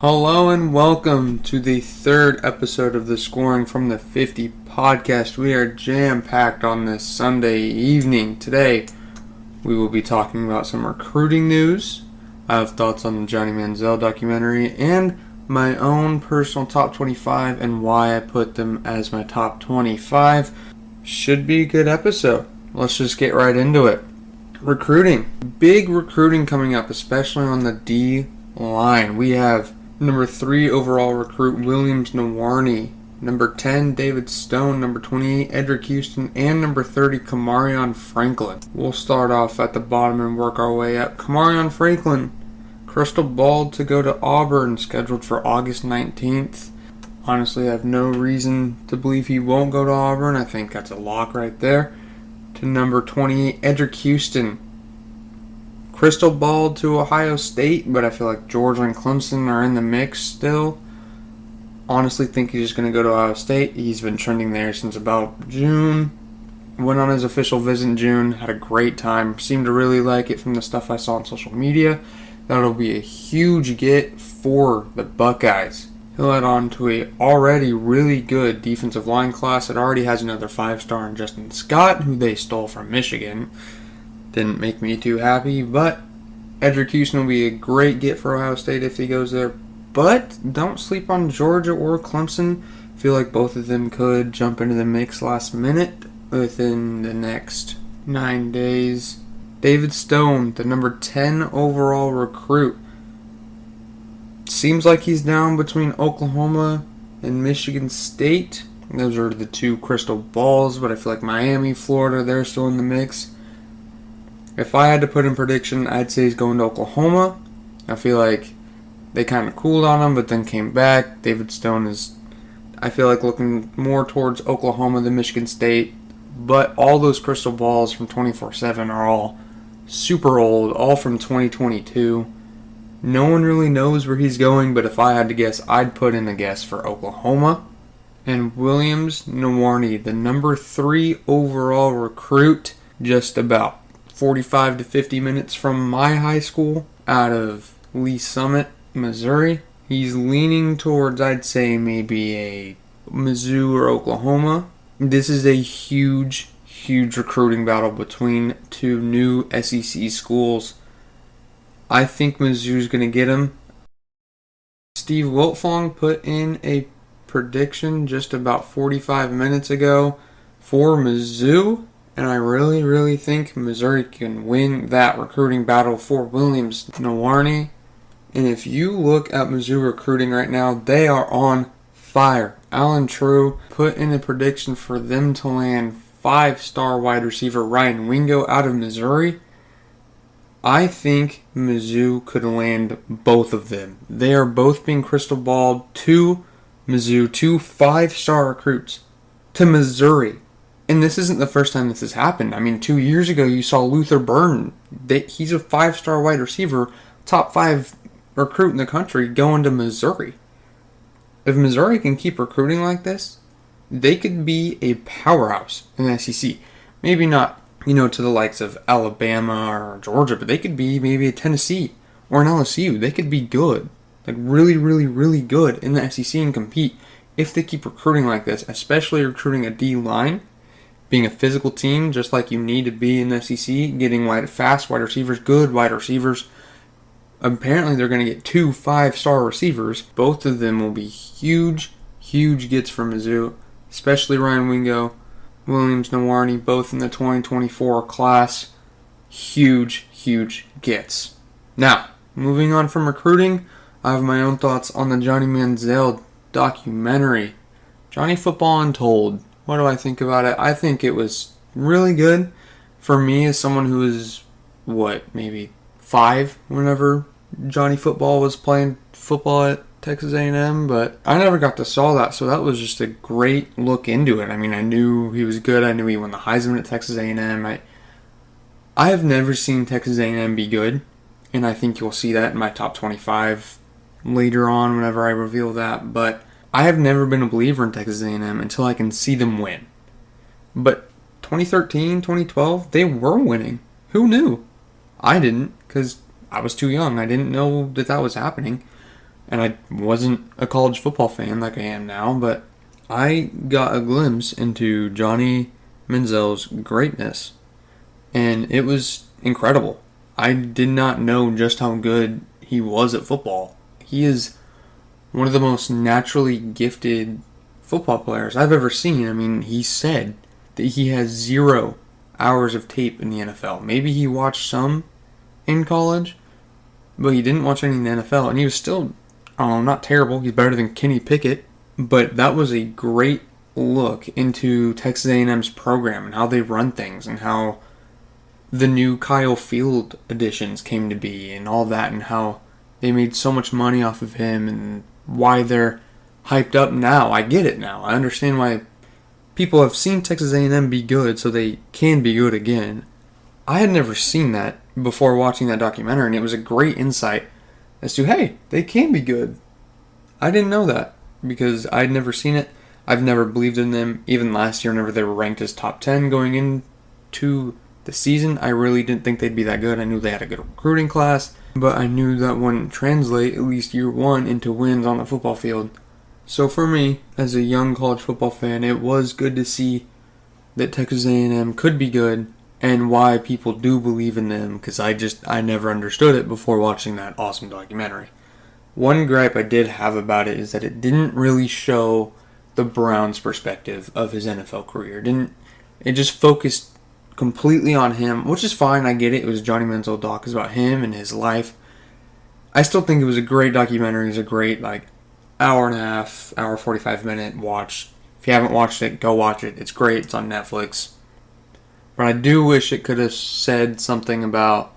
Hello and welcome to the third episode of the Scoring from the 50 podcast. We are jam-packed on this Sunday evening. Today, we will be talking about some recruiting news. I have thoughts on the Johnny Manziel documentary and my own personal top 25 and why I put them as my top 25. Should be a good episode. Let's just get right into it. Recruiting. Big recruiting coming up, especially on the D line. We have number 3 overall recruit Williams Nwaneri, number 10 David Stone, number 28 Edric Houston, and number 30 Kamarion Franklin. We'll start off at the bottom and work our way up. Kamarion Franklin, crystal ball to go to Auburn, scheduled for August 19th. Honestly, I have no reason to believe he won't go to Auburn. I think that's a lock right there. To number 28 Edric Houston, crystal ball to Ohio State, but I feel like Georgia and Clemson are in the mix still. Honestly think he's just going to go to Ohio State. He's been trending there since about June. Went on his official visit in June. Had a great time. Seemed to really like it from the stuff I saw on social media. That'll be a huge get for the Buckeyes. He'll add on to a already really good defensive line class. It already has another 5-star in Justin Scott, who they stole from Michigan. Didn't make me too happy, but Edric Houston will be a great get for Ohio State if he goes there. But don't sleep on Georgia or Clemson. I feel like both of them could jump into the mix last minute within the next 9 days. David Stone, the number 10 overall recruit. Seems like he's down between Oklahoma and Michigan State. Those are the two crystal balls, but I feel like Miami, Florida, they're still in the mix. If I had to put in prediction, I'd say he's going to Oklahoma. I feel like they kind of cooled on him, but then came back. David Stone is, I feel like, looking more towards Oklahoma than Michigan State. But all those crystal balls from 24/7 are all super old, all from 2022. No one really knows where he's going, but if I had to guess, I'd put in a guess for Oklahoma. And Williams Nwaneri, the number 3 overall recruit, just about 45 to 50 minutes from my high school out of Lee Summit, Missouri. He's leaning towards, I'd say, maybe a Mizzou or Oklahoma. This is a huge, huge recruiting battle between two new SEC schools. I think Mizzou's going to get him. Steve Wiltfong put in a prediction just about 45 minutes ago for Mizzou. And I really, really think Missouri can win that recruiting battle for Williams Nwaneri. And if you look at Mizzou recruiting right now, they are on fire. Alan True put in a prediction for them to land 5-star wide receiver Ryan Wingo out of Missouri. I think Mizzou could land both of them. They are both being crystal balled to Mizzou, 2 5-star recruits to Missouri. And this isn't the first time this has happened. I mean, 2 years ago, you saw Luther Burden. He's a 5-star wide receiver, top 5 recruit in the country, going to Missouri. If Missouri can keep recruiting like this, they could be a powerhouse in the SEC. Maybe not, to the likes of Alabama or Georgia, but they could be maybe a Tennessee or an LSU. They could be good. Like really, really, really good in the SEC and compete if they keep recruiting like this, especially recruiting a D-line. Being a physical team, just like you need to be in the SEC, getting fast wide receivers, good wide receivers. Apparently, they're going to get 2 5-star receivers. Both of them will be huge, huge gets for Mizzou, especially Ryan Wingo, Williams Nwaneri, both in the 2024 class. Huge, huge gets. Now, moving on from recruiting, I have my own thoughts on the Johnny Manziel documentary. Johnny Football Untold. What do I think about it? I think it was really good for me as someone who was, maybe 5 whenever Johnny Football was playing football at Texas A&M, but I never got to saw that, so that was just a great look into it. I mean, I knew he was good. I knew he won the Heisman at Texas A&M. I have never seen Texas A&M be good, and I think you'll see that in my top 25 later on whenever I reveal that, but I have never been a believer in Texas A&M until I can see them win. But 2013, 2012, they were winning. Who knew? I didn't, because I was too young. I didn't know that was happening. And I wasn't a college football fan like I am now, but I got a glimpse into Johnny Manziel's greatness, and it was incredible. I did not know just how good he was at football. He is one of the most naturally gifted football players I've ever seen. I mean, he said that he has 0 hours of tape in the NFL. Maybe he watched some in college, but he didn't watch any in the NFL, and he was still, I don't know, not terrible. He's better than Kenny Pickett, but that was a great look into Texas A&M's program and how they run things and how the new Kyle Field additions came to be and all that, and how they made so much money off of him and why they're hyped up now. I get it now. I understand why people have seen Texas A&M be good so they can be good again. I had never seen that before watching that documentary, and it was a great insight as to, hey, they can be good. I didn't know that because I'd never seen it. I've never believed in them. Even last year, whenever they were ranked as top 10 going into the season, I really didn't think they'd be that good. I knew they had a good recruiting class, but I knew that wouldn't translate, at least year one, into wins on the football field. So for me, as a young college football fan, it was good to see that Texas A&M could be good and why people do believe in them, because I never understood it before watching that awesome documentary. One gripe I did have about it is that it didn't really show the Browns' perspective of his NFL career. It just focused completely on him, which is fine. I get it. It was Johnny Manziel doc. It's about him and his life. I still think it was a great documentary. It was a great hour and a half, hour 45-minute watch. If you haven't watched it, go watch it. It's great. It's on Netflix. But I do wish it could have said something about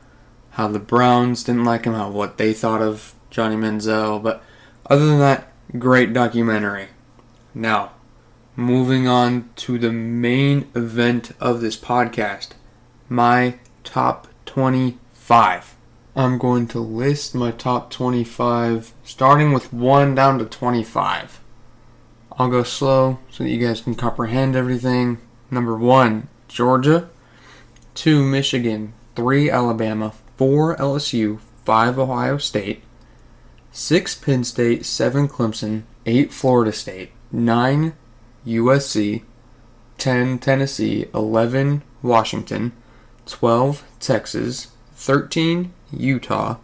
how the Browns didn't like him, what they thought of Johnny Manziel. But other than that, great documentary. Now, moving on to the main event of this podcast, my top 25. I'm going to list my top 25, starting with 1 down to 25. I'll go slow so that you guys can comprehend everything. Number 1, Georgia. 2, Michigan. 3, Alabama. 4, LSU. 5, Ohio State. 6, Penn State. 7, Clemson. 8, Florida State. 9, USC. 10, Tennessee. 11, Washington. 12, Texas. 13, Utah.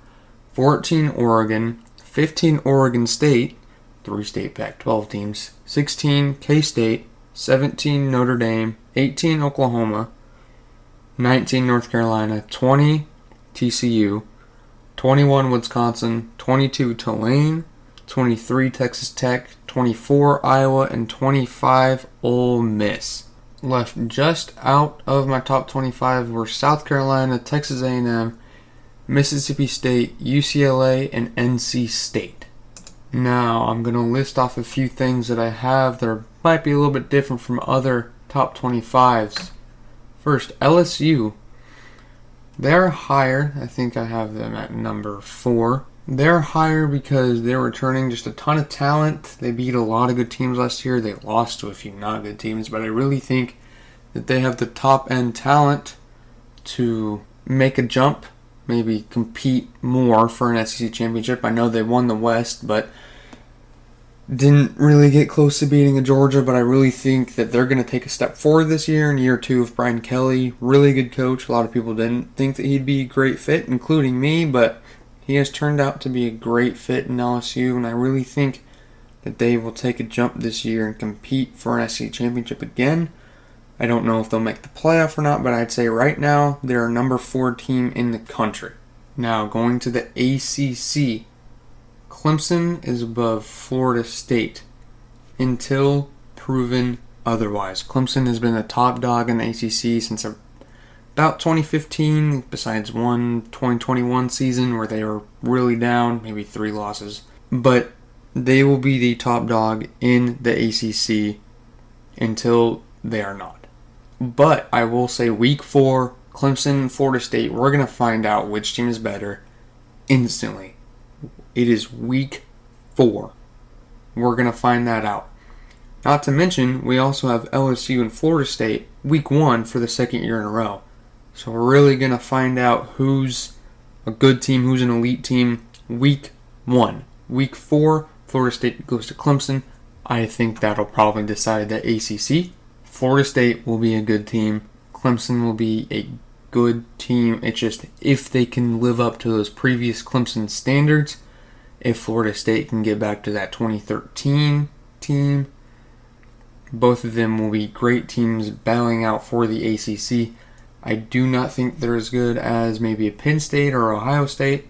14, Oregon. 15, Oregon State. 3 state Pac-12 teams. 16, K-State. 17, Notre Dame. 18, Oklahoma. 19, North Carolina. 20, TCU. 21, Wisconsin. 22, Tulane. 23, Texas Tech. 24, Iowa. And 25, Ole Miss. Left just out of my top 25 were South Carolina, Texas A&M, Mississippi State, UCLA, and NC State. Now, I'm going to list off a few things that I have that might be a little bit different from other top 25s. First, LSU. They're higher. I think I have them at number 4. They're higher because they're returning just a ton of talent. They beat a lot of good teams last year. They lost to a few not good teams, but I really think that they have the top-end talent to make a jump, maybe compete more for an SEC championship. I know they won the West, but didn't really get close to beating a Georgia, but I really think that they're going to take a step forward this year in year 2 of Brian Kelly. Really good coach. A lot of people didn't think that he'd be a great fit, including me, but he has turned out to be a great fit in LSU, and I really think that they will take a jump this year and compete for an SEC championship again. I don't know if they'll make the playoff or not, but I'd say right now they're a number 4 team in the country. Now, going to the ACC, Clemson is above Florida State until proven otherwise. Clemson has been the top dog in the ACC since about 2015, besides one 2021 season where they were really down, maybe 3 losses. But they will be the top dog in the ACC until they are not. But I will say week 4, Clemson and Florida State, we're going to find out which team is better instantly. It is week 4. We're going to find that out. Not to mention, we also have LSU and Florida State week 1 for the second year in a row. So we're really going to find out who's a good team, who's an elite team week 1. Week 4, Florida State goes to Clemson. I think that'll probably decide the ACC. Florida State will be a good team. Clemson will be a good team. It's just if they can live up to those previous Clemson standards, if Florida State can get back to that 2013 team, both of them will be great teams battling out for the ACC. I do not think they're as good as maybe a Penn State or Ohio State,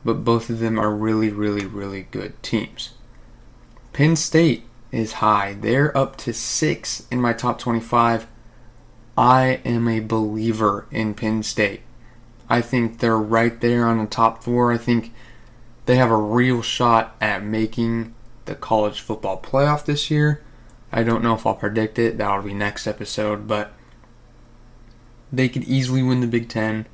but both of them are really, really, really good teams. Penn State is high. They're up to 6 in my top 25. I am a believer in Penn State. I think they're right there on the top 4. I think they have a real shot at making the college football playoff this year. I don't know if I'll predict it. That'll be next episode, but they could easily win the Big Ten,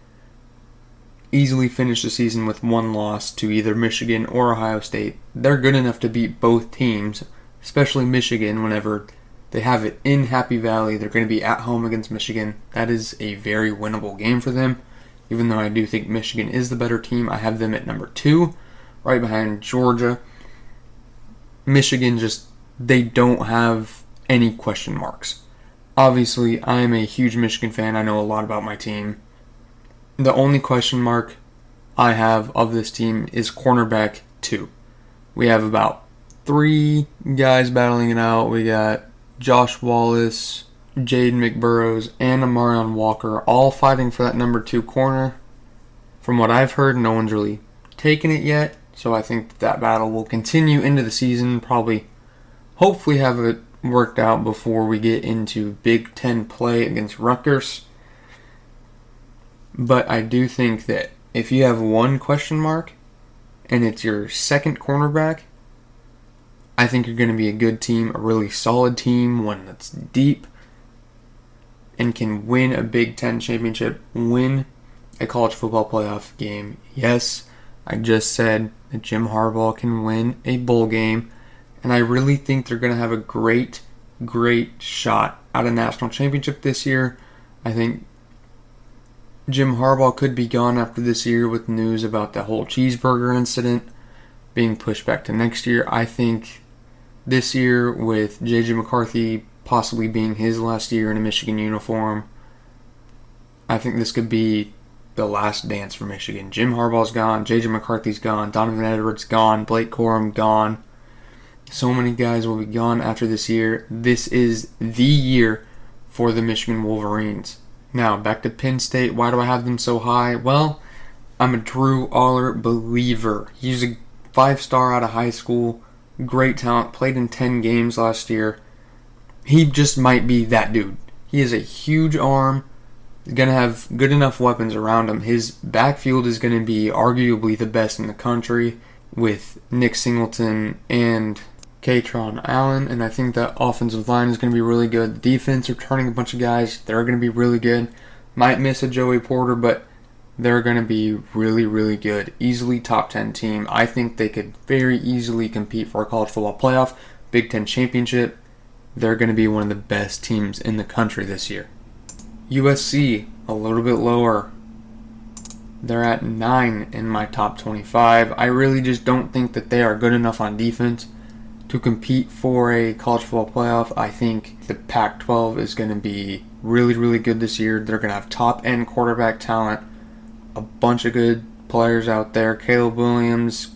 easily finish the season with one loss to either Michigan or Ohio State. They're good enough to beat both teams, especially Michigan whenever they have it in Happy Valley. They're going to be at home against Michigan. That is a very winnable game for them. Even though I do think Michigan is the better team, I have them at number 2, right behind Georgia. Michigan they don't have any question marks. Obviously, I am a huge Michigan fan. I know a lot about my team. The only question mark I have of this team is cornerback 2. We have about 3 guys battling it out. We got Josh Wallace, Jaden McBurrows, and Amarion Walker all fighting for that number 2 corner. From what I've heard, no one's really taken it yet, so I think that battle will continue into the season, hopefully have it worked out before we get into Big Ten play against Rutgers. But I do think that if you have one question mark and it's your second cornerback, I think you're going to be a good team, a really solid team, one that's deep and can win a Big Ten championship, win a college football playoff game. Yes, I just said that Jim Harbaugh can win a bowl game, and I really think they're going to have a great, great shot at a national championship this year. I think Jim Harbaugh could be gone after this year with news about the whole cheeseburger incident being pushed back to next year. I think this year, with J.J. McCarthy possibly being his last year in a Michigan uniform, I think this could be the last dance for Michigan. Jim Harbaugh's gone, J.J. McCarthy's gone, Donovan Edwards gone, Blake Corum gone. So many guys will be gone after this year. This is the year for the Michigan Wolverines. Now, back to Penn State. Why do I have them so high? Well, I'm a Drew Aller believer. He's a 5-star out of high school. Great talent. Played in 10 games last year. He just might be that dude. He has a huge arm. He's going to have good enough weapons around him. His backfield is going to be arguably the best in the country with Nick Singleton and Katron Allen, and I think that offensive line is going to be really good. The defense are turning a bunch of guys. They're going to be really good. Might miss a Joey Porter, but they're going to be really, really good. Easily top 10 team. I think they could very easily compete for a college football playoff, Big Ten championship. They're going to be one of the best teams in the country this year. USC, a little bit lower. They're at 9 in my top 25. I really just don't think that they are good enough on defense to compete for a college football playoff. I think the Pac-12 is going to be really, really good this year. They're going to have top-end quarterback talent, a bunch of good players out there. Caleb Williams,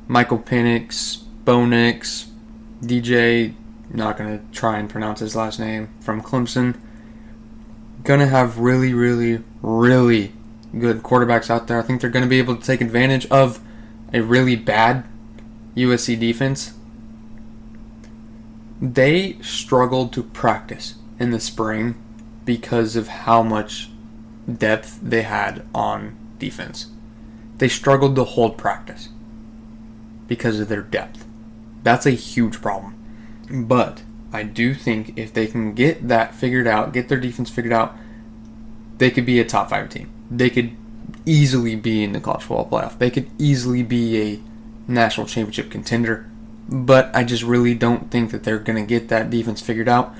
Michael Penix, Bo Nix, DJ, not going to try and pronounce his last name, from Clemson. Going to have really, really, really good quarterbacks out there. I think they're going to be able to take advantage of a really bad USC defense. They struggled to practice in the spring because of how much depth they had on defense. They struggled to hold practice because of their depth. That's a huge problem. But I do think if they can get that figured out, get their defense figured out, they could be a top 5 team. They could easily be in the college football playoff. They could easily be a national championship contender. But I just really don't think that they're going to get that defense figured out.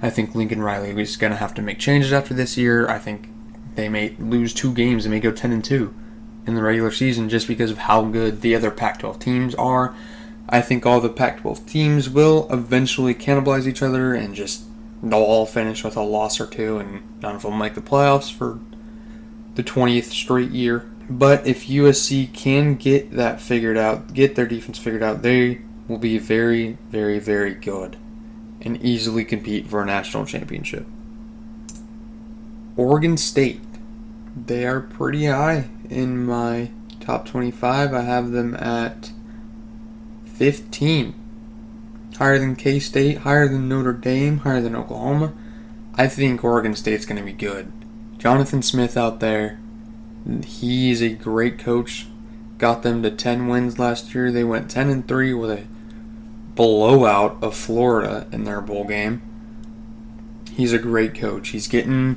I think Lincoln Riley is going to have to make changes after this year. I think they may lose 2 games and may go 10-2. in the regular season just because of how good the other Pac-12 teams are. I think all the Pac-12 teams will eventually cannibalize each other and just they'll all finish with a loss or two, and none of them make the playoffs for the 20th straight year. But if USC can get that figured out, get their defense figured out, they will be very, very, very good and easily compete for a national championship. Oregon State. They are pretty high in my top 25. I have them at 15. Higher than K-State, higher than Notre Dame, higher than Oklahoma. I think Oregon State's going to be good. Jonathan Smith out there, he is a great coach. Got them to 10 wins last year. They went 10-3 with a blowout of Florida in their bowl game. He's a great coach. He's getting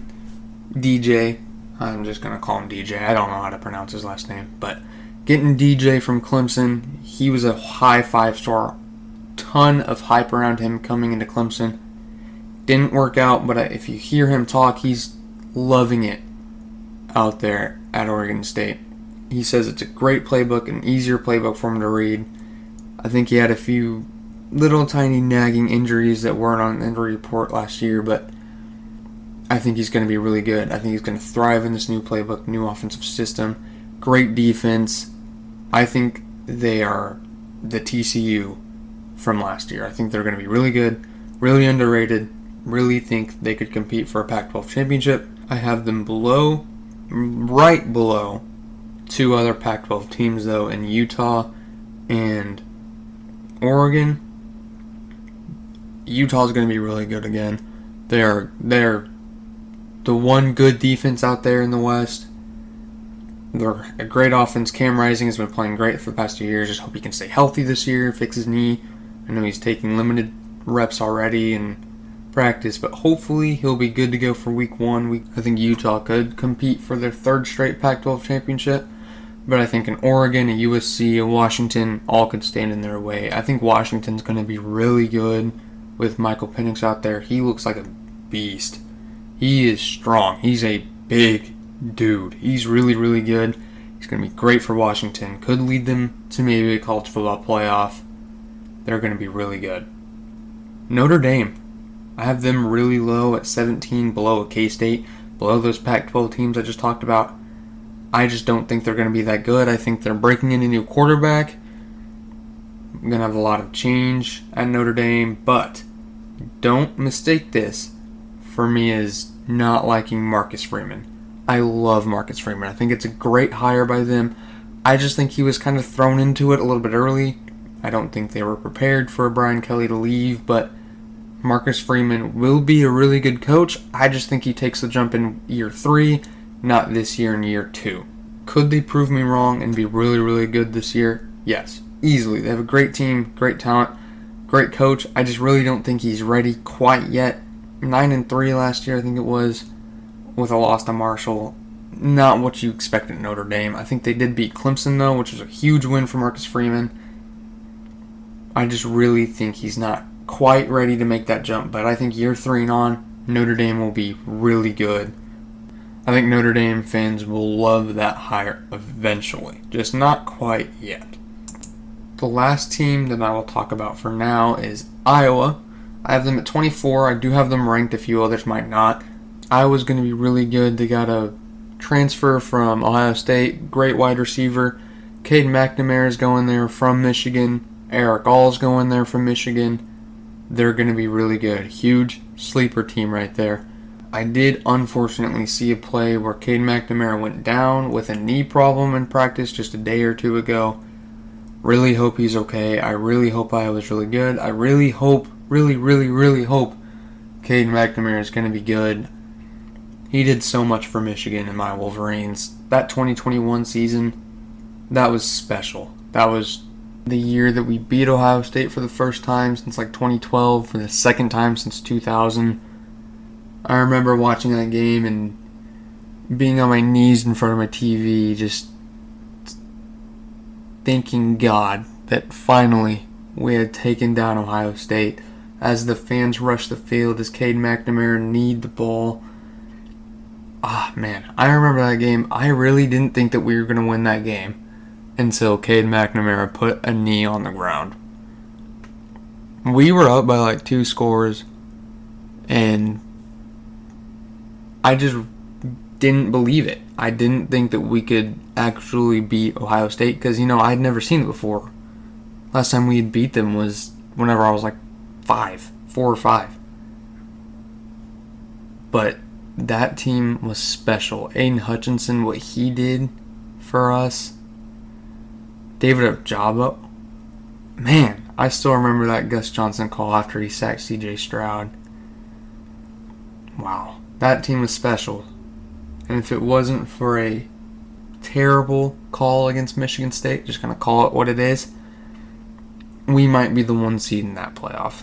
DJ. I'm just going to call him DJ. I don't know how to pronounce his last name. But getting DJ from Clemson, he was a high 5-star. Ton of hype around him coming into Clemson. Didn't work out, but if you hear him talk, he's loving it out there at Oregon State. He says it's a great playbook, an easier playbook for him to read. I think he had a few little tiny nagging injuries that weren't on the injury report last year, but I think he's going to be really good. I think he's going to thrive in this new playbook, new offensive system, great defense. I think they are the TCU from last year. I think they're going to be really good, really underrated, really think they could compete for a Pac-12 championship. I have them below, right below, two other Pac-12 teams though, in Utah and Oregon. Utah's going to be really good again. They're the one good defense out there in the West. They're a great offense. Cam Rising has been playing great for the past 2 years. Just hope he can stay healthy this year, fix his knee. I know he's taking limited reps already in practice, but hopefully he'll be good to go for week 1. I think Utah could compete for their third straight Pac-12 championship, but I think an Oregon, a USC, a Washington all could stand in their way. I think Washington's going to be really good with Michael Penix out there. He looks like a beast. He is strong. He's a big dude. He's really, really good. He's going to be great for Washington. Could lead them to maybe a college football playoff. They're going to be really good. Notre Dame. I have them really low at 17, below a K-State, below those Pac-12 teams I just talked about. I just don't think they're going to be that good. I think they're breaking in a new quarterback. I'm going to have a lot of change at Notre Dame, but don't mistake this for me as not liking Marcus Freeman. I love Marcus Freeman. I think it's a great hire by them. I just think he was kind of thrown into it a little bit early. I don't think they were prepared for Brian Kelly to leave, but Marcus Freeman will be a really good coach. I just think he takes the jump in year 3, not this year in year 2. Could they prove me wrong and be really, really good this year? Yes, easily. They have a great team, great talent, great coach. I just really don't think he's ready quite yet. 9-3 last year, I think it was, with a loss to Marshall. Not what you expect at Notre Dame. I think they did beat Clemson, though, which was a huge win for Marcus Freeman. I just really think he's not quite ready to make that jump, but I think year 3 and on, Notre Dame will be really good. I think Notre Dame fans will love that hire eventually, just not quite yet. The last team that I will talk about for now is Iowa. I have them at 24. I do have them ranked. A few others might not. Iowa's going to be really good. They got a transfer from Ohio State, great wide receiver. Cade McNamara is going there from Michigan. Eric All's going there from Michigan. They're going to be really good. Huge sleeper team right there. I did unfortunately see a play where Cade McNamara went down with a knee problem in practice just a day or two ago. Really hope he's okay. I really hope Iowa's really good. I really hope, really hope Cade McNamara is going to be good. He did so much for Michigan and my Wolverines. That 2021 season, that was special. That was the year that we beat Ohio State for the first time since 2012, for the second time since 2000. I remember watching that game and being on my knees in front of my TV, just thanking God that finally we had taken down Ohio State. As the fans rushed the field, as Cade McNamara kneed the ball, Man, I remember that game. I really didn't think that we were going to win that game until Cade McNamara put a knee on the ground. We were up by like 2 scores, and I just didn't believe it. I didn't think that we could actually beat Ohio State because, I'd never seen it before. Last time we had beat them was whenever I was like 4 or 5. But that team was special. Aiden Hutchinson, what he did for us. David Ojabo. Man, I still remember that Gus Johnson call after he sacked C.J. Stroud. Wow, that team was special. And if it wasn't for a terrible call against Michigan State, just going to call it what it is, we might be the 1 seed in that playoff.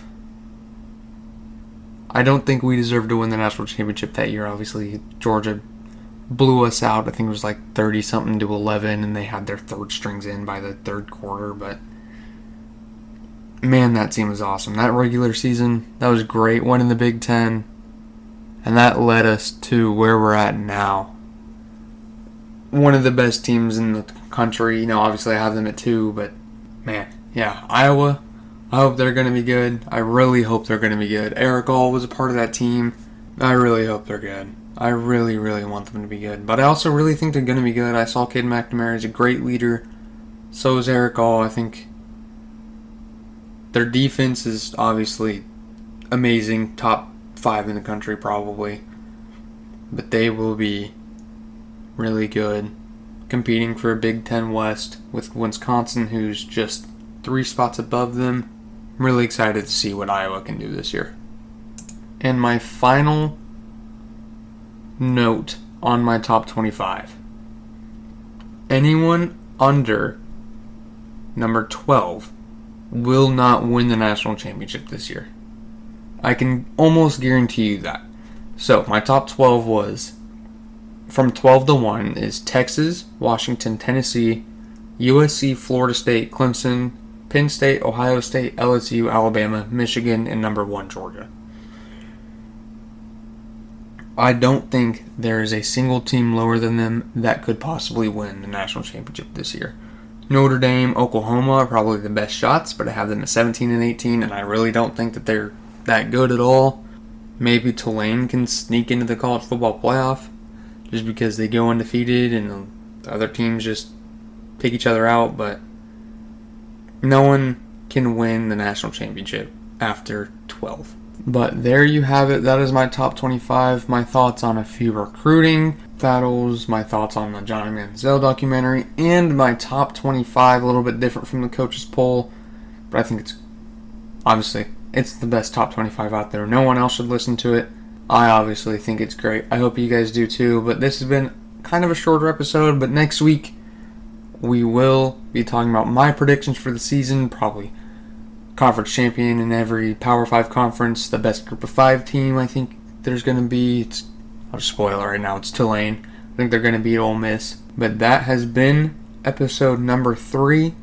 I don't think we deserved to win the national championship that year. Obviously, Georgia blew us out. I think it was like 30-something to 11, and they had their third strings in by the third quarter. But, man, that team was awesome. That regular season, that was great. Won in the Big Ten, and that led us to where we're at now. One of the best teams in the country. Obviously I have them at 2, but, man, yeah, Iowa, I hope they're going to be good. I really hope they're going to be good. Eric All was a part of that team. I really hope they're good. I really, really want them to be good. But I also really think they're going to be good. I saw Cade McNamara is a great leader. So is Eric All. I think their defense is obviously amazing. Top 5 in the country probably. But they will be really good. Competing for a Big Ten West with Wisconsin, who's just 3 spots above them. I'm really excited to see what Iowa can do this year. And my final note on my top 25. Anyone under number 12 will not win the national championship this year. I can almost guarantee you that. So, my top 12 was, from 12 to 1, is Texas, Washington, Tennessee, USC, Florida State, Clemson, Penn State, Ohio State, LSU, Alabama, Michigan, and number 1, Georgia. I don't think there is a single team lower than them that could possibly win the national championship this year. Notre Dame, Oklahoma are probably the best shots, but I have them at 17 and 18, and I really don't think that they're that good at all. Maybe Tulane can sneak into the college football playoff just because they go undefeated and the other teams just pick each other out, but no one can win the national championship after 12. But there you have it. That is my top 25. My thoughts on a few recruiting battles, my thoughts on the Johnny Manziel documentary, and my top 25, a little bit different from the coaches poll. But I think it's the best top 25 out there. No one else should listen to it. I obviously think it's great. I hope you guys do too. But this has been kind of a shorter episode. But next week, we will be talking about my predictions for the season. Probably conference champion in every Power 5 conference. The best group of 5 team I think there's going to be. I'll just spoil it right now. It's Tulane. I think they're going to beat Ole Miss. But that has been episode number 3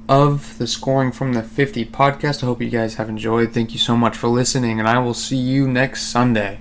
of the Scoring from the 50 podcast. I hope you guys have enjoyed. Thank you so much for listening, and I will see you next Sunday.